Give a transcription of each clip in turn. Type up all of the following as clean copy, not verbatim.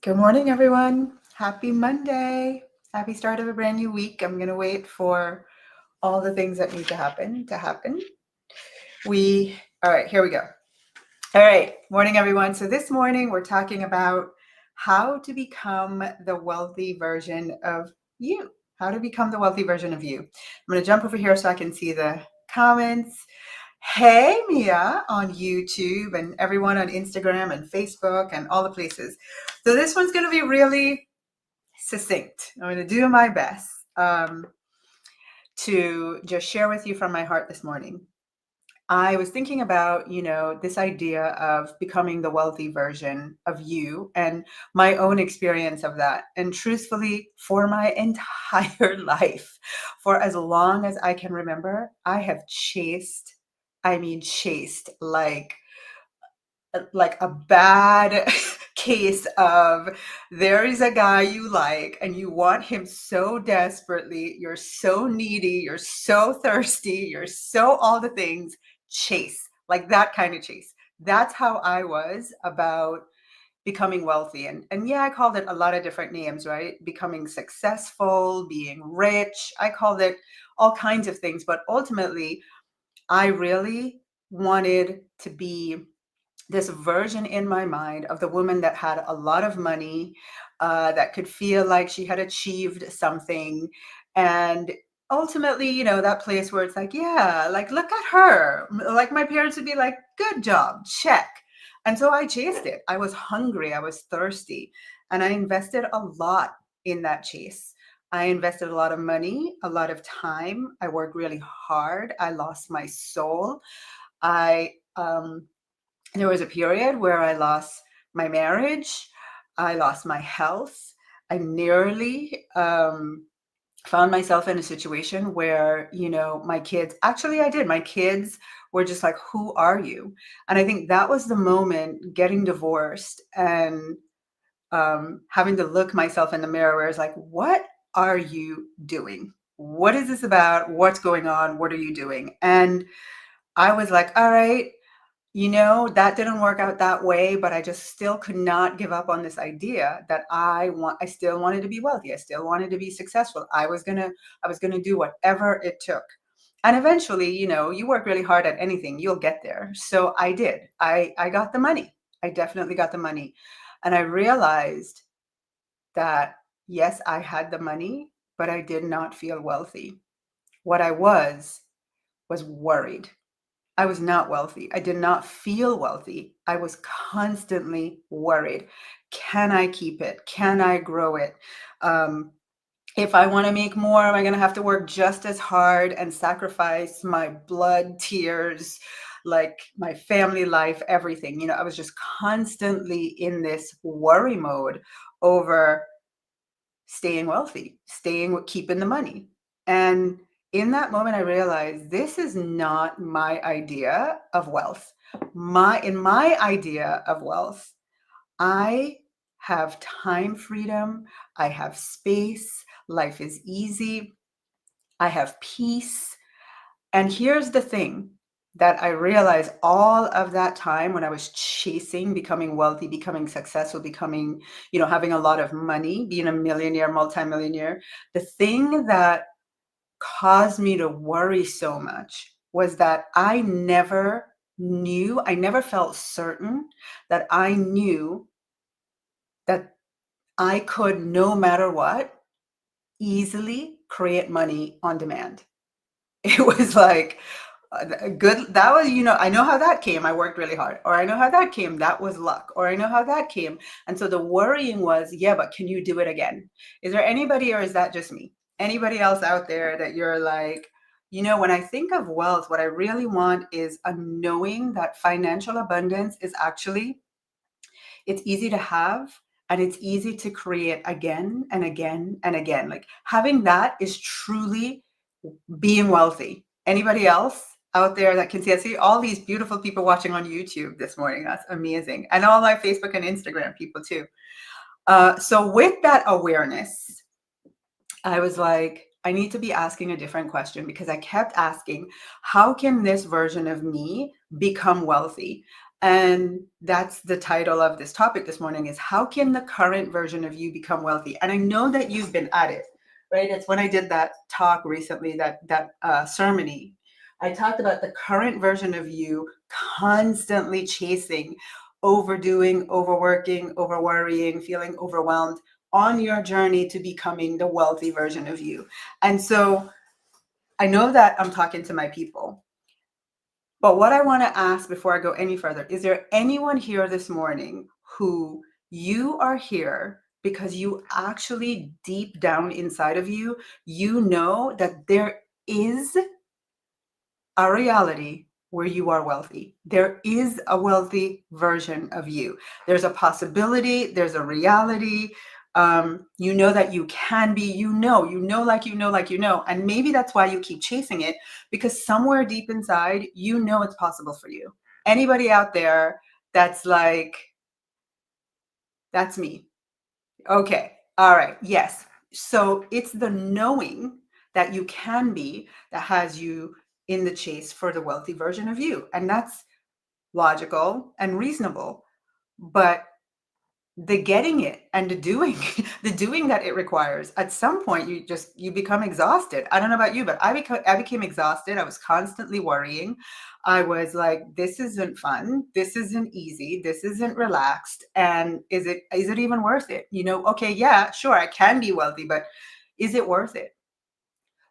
Good morning, everyone. Happy Monday. Happy start of a brand new week. I'm going to wait for all the things that need to happen. All right, here we go. All right, morning, everyone. So this morning we're talking about how to become the wealthy version of you. How to become the wealthy version of you. I'm going to jump over here so I can see the comments. Hey, Mia on YouTube and everyone on Instagram and Facebook and all the places. So this one's going to be really succinct. I'm going to do my best to just share with you from my heart this morning. I was thinking about, this idea of becoming the wealthy version of you and my own experience of that. And truthfully, for my entire life, for as long as I can remember, I have chased like a bad case of there is a guy you like and you want him so desperately, you're so needy, you're so thirsty, you're so all the things, chase, like that kind of chase. That's how I was about becoming wealthy. And yeah, I called it a lot of different names, right? Becoming successful, being rich. I called it all kinds of things, but ultimately I really wanted to be this version in my mind of the woman that had a lot of money, that could feel like she had achieved something. And ultimately, that place where it's like, yeah, like, look at her. Like my parents would be like, good job, check. And so I chased it. I was hungry, I was thirsty, and I invested a lot in that chase. I invested a lot of money, a lot of time. I worked really hard. I lost my soul. I There was a period where I lost my marriage, I lost my health. I nearly found myself in a situation where, my kids, actually, I did. My kids were just like, who are you? And I think that was the moment getting divorced and having to look myself in the mirror where it's like, what are you doing? What is this about? What's going on? What are you doing? And I was like, all right, that didn't work out that way, but I just still could not give up on this idea that I still wanted to be wealthy. I still wanted to be successful. I was going to do whatever it took. And eventually, you work really hard at anything, you'll get there. So I did. I got the money. I definitely got the money. And I realized that yes, I had the money, but I did not feel wealthy. What I was worried. I was not wealthy. I did not feel wealthy. I was constantly worried. Can I keep it? Can I grow it? Um, if I want to make more, am I going to have to work just as hard and sacrifice my blood, tears, like my family life, everything? I was just constantly in this worry mode over staying wealthy, keeping the money. And in that moment, I realized this is not my idea of wealth. In my idea of wealth, I have time freedom, I have space, life is easy, I have peace. And here's the thing that I realized all of that time when I was chasing becoming wealthy, becoming successful, becoming, having a lot of money, being a millionaire, multimillionaire, the thing that caused me to worry so much was that I never felt certain that I knew that I could, no matter what, easily create money on demand. It was like, good. That was, I know how that came. I worked really hard. Or I know how that came. That was luck. Or I know how that came. And so the worrying was, yeah, but can you do it again? Is there anybody, or is that just me? Anybody else out there that you're like, when I think of wealth, what I really want is a knowing that financial abundance is actually, it's easy to have and it's easy to create again and again and again. Like having that is truly being wealthy. Anybody else out there that can see? I see all these beautiful people watching on YouTube this morning. That's amazing. And all my Facebook and Instagram people too. So with that awareness, I was like, I need to be asking a different question, because I kept asking, how can this version of me become wealthy? And that's the title of this topic this morning, is how can the current version of you become wealthy? And I know that you've been at it, right? It's when I did that talk recently, that ceremony, I talked about the current version of you constantly chasing, overdoing, overworking, overworrying, feeling overwhelmed on your journey to becoming the wealthy version of you. And so I know that I'm talking to my people. But what I want to ask before I go any further, is there anyone here this morning who you are here because you actually deep down inside of you, you know that there is a reality where you are wealthy. There is a wealthy version of you. There's a possibility, there's a reality. You know that you can be, and maybe that's why you keep chasing it, because somewhere deep inside, you know it's possible for you. Anybody out there that's like, that's me. Okay. All right. Yes. So it's the knowing that you can be that has you in the chase for the wealthy version of you. And that's logical and reasonable. But the getting it and the doing, the doing that it requires, at some point you become exhausted. I don't know about you, but I became exhausted. I was constantly worrying. I was like, this isn't fun, this isn't easy, this isn't relaxed, and is it even worth it? Okay, yeah, sure, I can be wealthy, but is it worth it?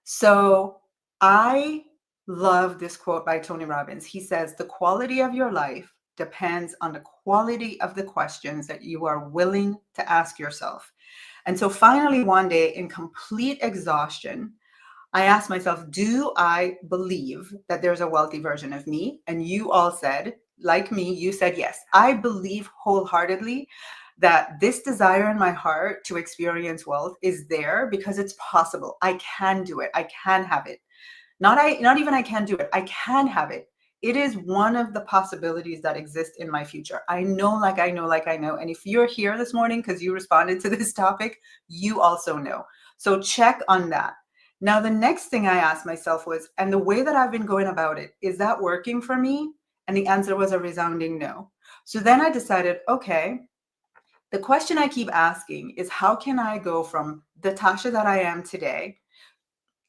So I love this quote by Tony Robbins. He says, the quality of your life depends on the quality of the questions that you are willing to ask yourself. And so finally, one day, in complete exhaustion, I asked myself, do I believe that there's a wealthy version of me? And you all said, like me, you said, yes. I believe wholeheartedly that this desire in my heart to experience wealth is there because it's possible. I can do it. I can have it. Not even I can do it. I can have it. It is one of the possibilities that exist in my future. I know, like I know, like I know. And if you're here this morning because you responded to this topic, you also know. So check on that. Now, the next thing I asked myself was, and the way that I've been going about it, is that working for me? And the answer was a resounding no. So then I decided, okay, the question I keep asking is, how can I go from the Tasha that I am today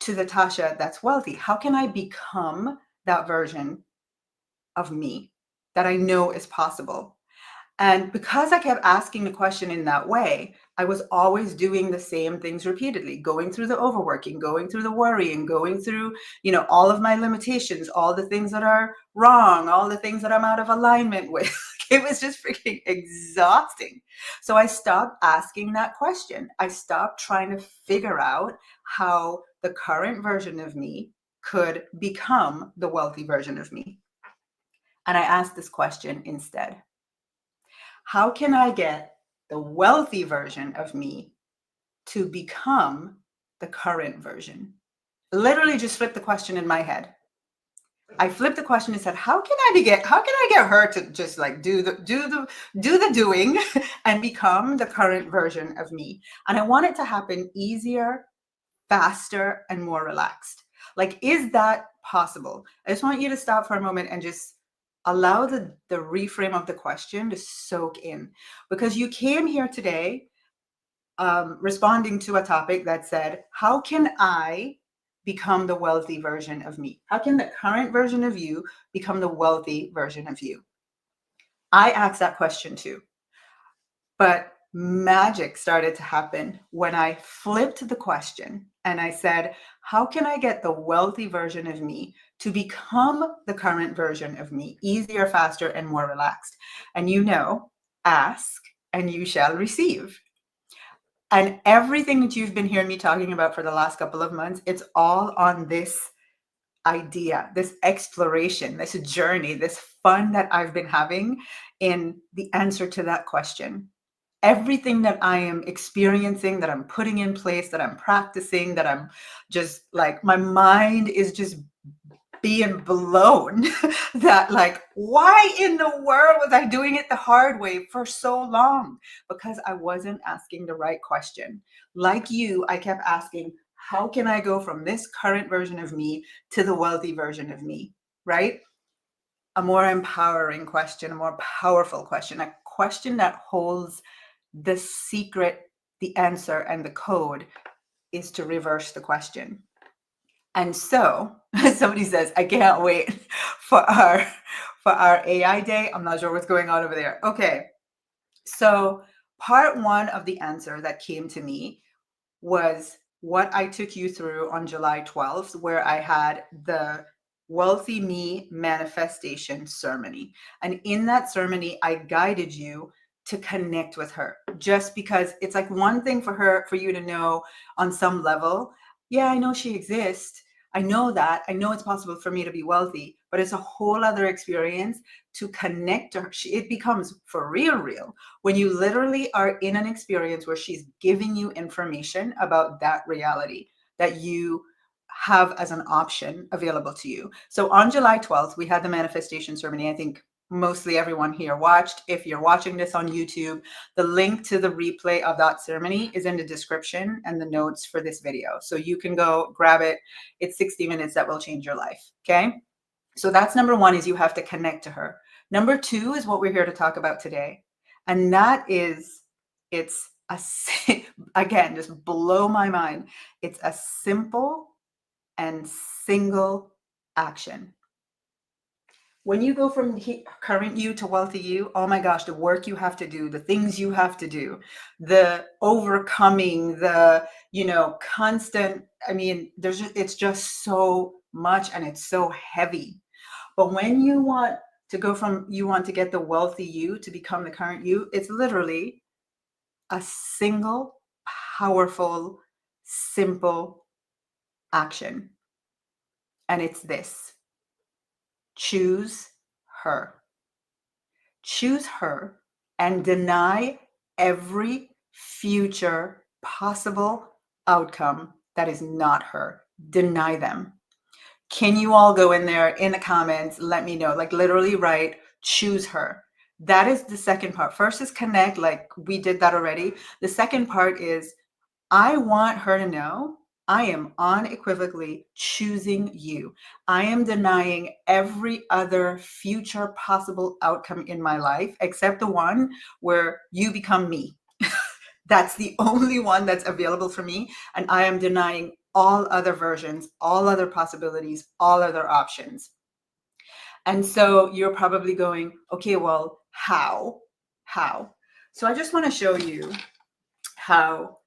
to the Tasha that's wealthy? How can I become that version of me that I know is possible? And because I kept asking the question in that way, I was always doing the same things repeatedly, going through the overworking, going through the worrying, going through, all of my limitations, all the things that are wrong, all the things that I'm out of alignment with. It was just freaking exhausting. So I stopped asking that question. I stopped trying to figure out how the current version of me could become the wealthy version of me. And I asked this question instead: how can I get the wealthy version of me to become the current version? Literally just flipped the question in my head. I flipped the question and said, how can I get her to just like do the doing and become the current version of me? And I want it to happen easier, faster, and more relaxed. Like, is that possible? I just want you to stop for a moment and just allow the reframe of the question to soak in, because you came here today responding to a topic that said, how can I become the wealthy version of me? How can the current version of you become the wealthy version of you? I asked that question too. But magic started to happen when I flipped the question and I said, how can I get the wealthy version of me to become the current version of me easier, faster, and more relaxed? And ask and you shall receive. And everything that you've been hearing me talking about for the last couple of months, it's all on this idea, this exploration, this journey, this fun that I've been having in the answer to that question. Everything that I am experiencing, that I'm putting in place, that I'm practicing, that I'm just like, my mind is just being blown that like, why in the world was I doing it the hard way for so long? Because I wasn't asking the right question. Like you, I kept asking, how can I go from this current version of me to the wealthy version of me, right? a more empowering question, a more powerful question, a question that holds the secret, the answer, and the code is to reverse the question. And so somebody says, I can't wait for our AI day. I'm not sure what's going on over there. Okay. So part one of the answer that came to me was what I took you through on July 12th, where I had the Wealthy Me manifestation ceremony. And in that ceremony, I guided you to connect with her, just because it's like one thing for you to know on some level, yeah, I know she exists. I know that. I know it's possible for me to be wealthy, but it's a whole other experience to connect to her. It becomes for real when you literally are in an experience where she's giving you information about that reality that you have as an option available to you. So on July 12th, we had the manifestation ceremony. I think mostly everyone here watched. If you're watching this on YouTube, the link to the replay of that ceremony is in the description and the notes for this video. So you can go grab it. It's 60 minutes that will change your life. Okay. So that's number one, is you have to connect to her. Number two is what we're here to talk about today. And that is, it's a, again, just blow my mind. It's a simple and single action. When you go from current you to wealthy you, oh my gosh, the work you have to do, the things you have to do, the overcoming, the, constant, I mean, it's just so much and it's so heavy. But when you want to get the wealthy you to become the current you, it's literally a single, powerful, simple action. And it's this: choose her. Choose her and deny every future possible outcome that is not her. Deny them. Can you all go in there in the comments? Let me know. Like literally write, choose her. That is the second part. First is connect, like we did that already. The second part is, I want her to know I am unequivocally choosing you. I am denying every other future possible outcome in my life except the one where you become me. That's the only one that's available for me. And I am denying all other versions, all other possibilities, all other options. And so you're probably going, okay, well, how? How? So I just want to show you how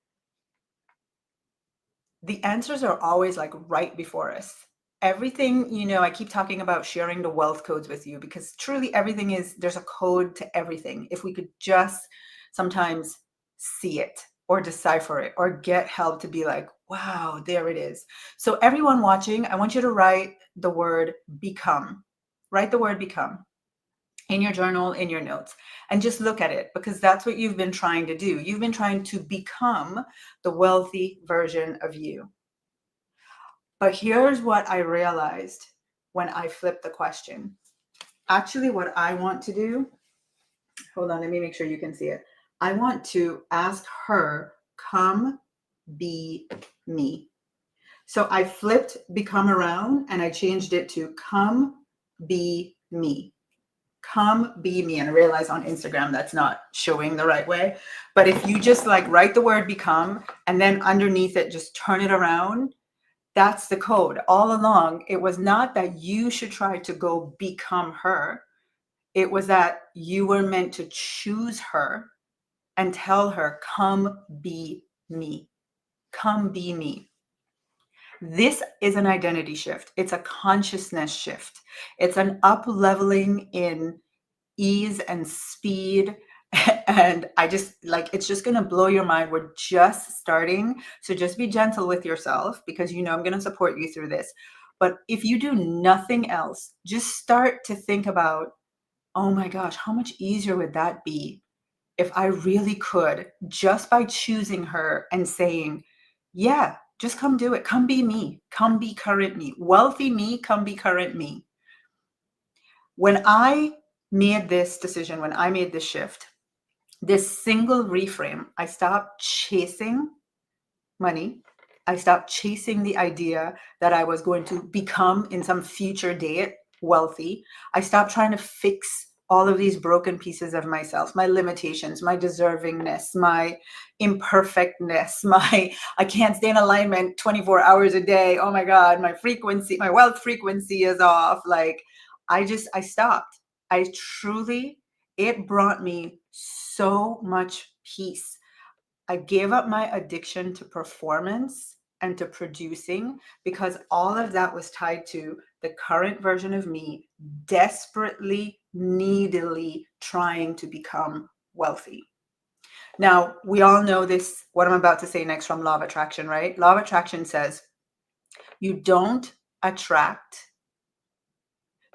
the answers are always like right before us. Everything, I keep talking about sharing the wealth codes with you, because truly everything there's a code to everything. If we could just sometimes see it or decipher it or get help to be like, wow, there it is. So everyone watching, I want you to write the word become. Write the word become in your journal, in your notes, and just look at it, because that's what you've been trying to do. You've been trying to become the wealthy version of you. But here's what I realized when I flipped the question. Actually, what I want to do, hold on, let me make sure you can see it. I want to ask her, come be me. So I flipped become around and I changed it to come be me. Come be me. And I realize on Instagram that's not showing the right way. But if you just like write the word become and then underneath it, just turn it around, that's the code. All along, it was not that you should try to go become her. It was that you were meant to choose her and tell her, come be me. Come be me. This is an identity shift. It's a consciousness shift. It's an up leveling in ease and speed. And I just it's just going to blow your mind. We're just starting. So just be gentle with yourself, because I'm going to support you through this. But if you do nothing else, just start to think about, oh my gosh, how much easier would that be if I really could, just by choosing her and saying, yeah, just come do it. Come be me. Come be current me. Wealthy me, come be current me. When I made this decision, when I made this shift, this single reframe, I stopped chasing money. I stopped chasing the idea that I was going to become in some future date wealthy. I stopped trying to fix all of these broken pieces of myself, my limitations, my deservingness, my imperfectness, my I can't stay in alignment 24 hours a day. Oh my God, my frequency, my wealth frequency is off. Like I stopped. I truly, it brought me so much peace. I gave up my addiction to performance and to producing because all of that was tied to the current version of me desperately, needily trying to become wealthy. Now, we all know this, what I'm about to say next from Law of Attraction, right? Law of Attraction says you don't attract,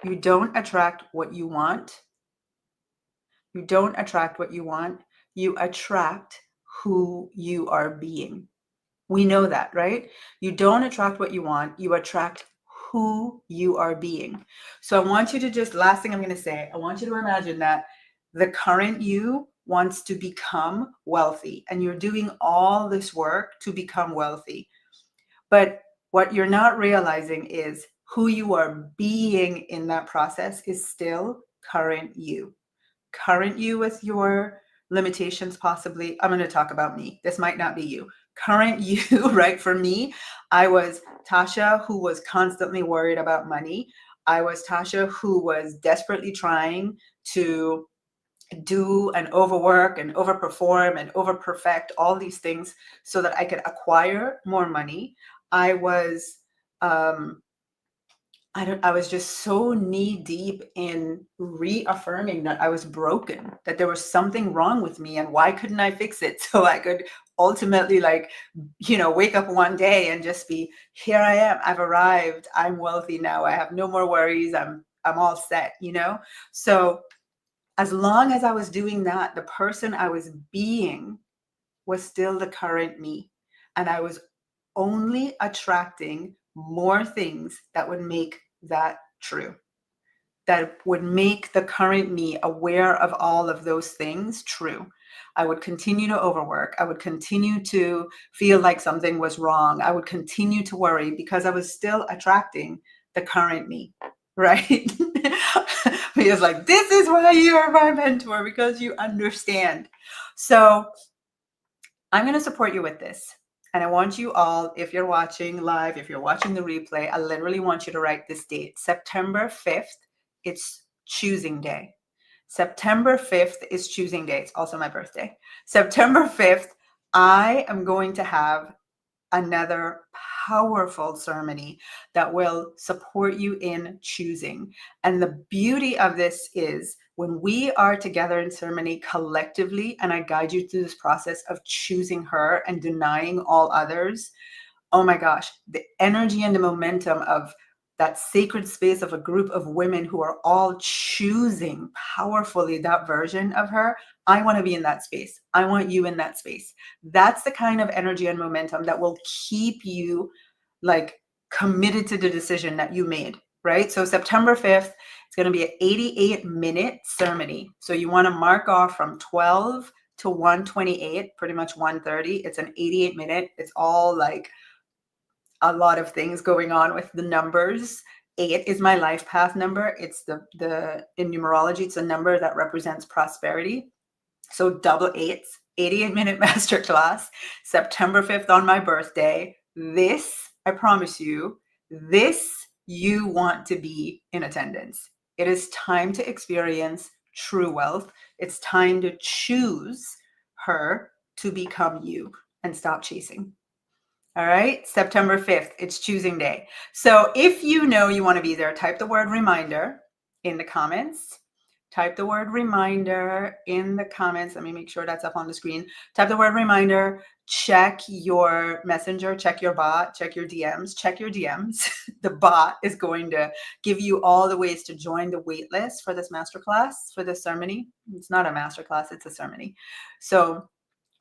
you don't attract what you want. You don't attract what you want. You attract who you are being. We know that, right? You don't attract what you want. You attract who you are being. So I want you to just, last thing I'm going to say, I want you to imagine that the current you wants to become wealthy and you're doing all this work to become wealthy. But what you're not realizing is who you are being in that process is still current you. Current you with your limitations, possibly. I'm going to talk about me. This might not be you. Current you, right? For me, I was Tasha who was constantly worried about money. I was Tasha who was desperately trying to do and overwork and overperform and overperfect all these things so that I could acquire more money. I was I was just so knee deep in reaffirming that I was broken, that there was something wrong with me and why couldn't I fix it so I could ultimately wake up one day and just be, here I am, I've arrived, I'm wealthy now, I have no more worries, I'm all set. So as long as I was doing that, the person I was being was still the current me. And I was only attracting more things that would make that true, that would make the current me aware of all of those things true. I would continue to overwork. I would continue to feel like something was wrong. I would continue to worry because I was still attracting the current me, right? Because like, this is why you are my mentor, because you understand. So I'm going to support you with this. And I want you all, if you're watching live, if you're watching the replay, I literally want you to write this date. September 5th, it's choosing day. September 5th is choosing day. It's also my birthday. September 5th, I am going to have another powerful ceremony that will support you in choosing. And the beauty of this is when we are together in ceremony collectively, and I guide you through this process of choosing her and denying all others, oh my gosh, the energy and the momentum of that sacred space of a group of women who are all choosing powerfully that version of her. I want to be in that space. I want you in that space. That's the kind of energy and momentum that will keep you like committed to the decision that you made, right? So September 5th, it's going to be an 88-minute ceremony. So you want to mark off from 12 to 1:28, pretty much 1:30. It's an 88-minute. It's all like a lot of things going on with the numbers. 8 is my life path number. It's the in numerology, it's a number that represents prosperity. So double eights, 88-minute masterclass, September 5th on my birthday. This, I promise you, this you want to be in attendance. It is time to experience true wealth. It's time to choose her to become you and stop chasing. All right, September 5th, it's choosing day. So if you know you want to be there, type the word reminder in the comments. Type the word reminder in the comments. Let me make sure that's up on the screen. Type the word reminder, check your messenger, check your bot, check your DMs, check your DMs. The bot is going to give you all the ways to join the wait list for this masterclass, for this ceremony. It's not a masterclass, it's a ceremony. So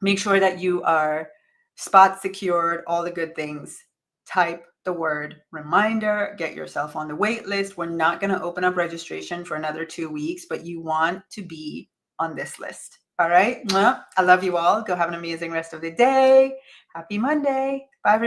make sure that you are spot secured, all the good things. Type the word reminder, get yourself on the wait list. We're not going to open up registration for another 2 weeks, but you want to be on this list. All right. I love you all. Go have an amazing rest of the day. Happy Monday. Bye, everyone.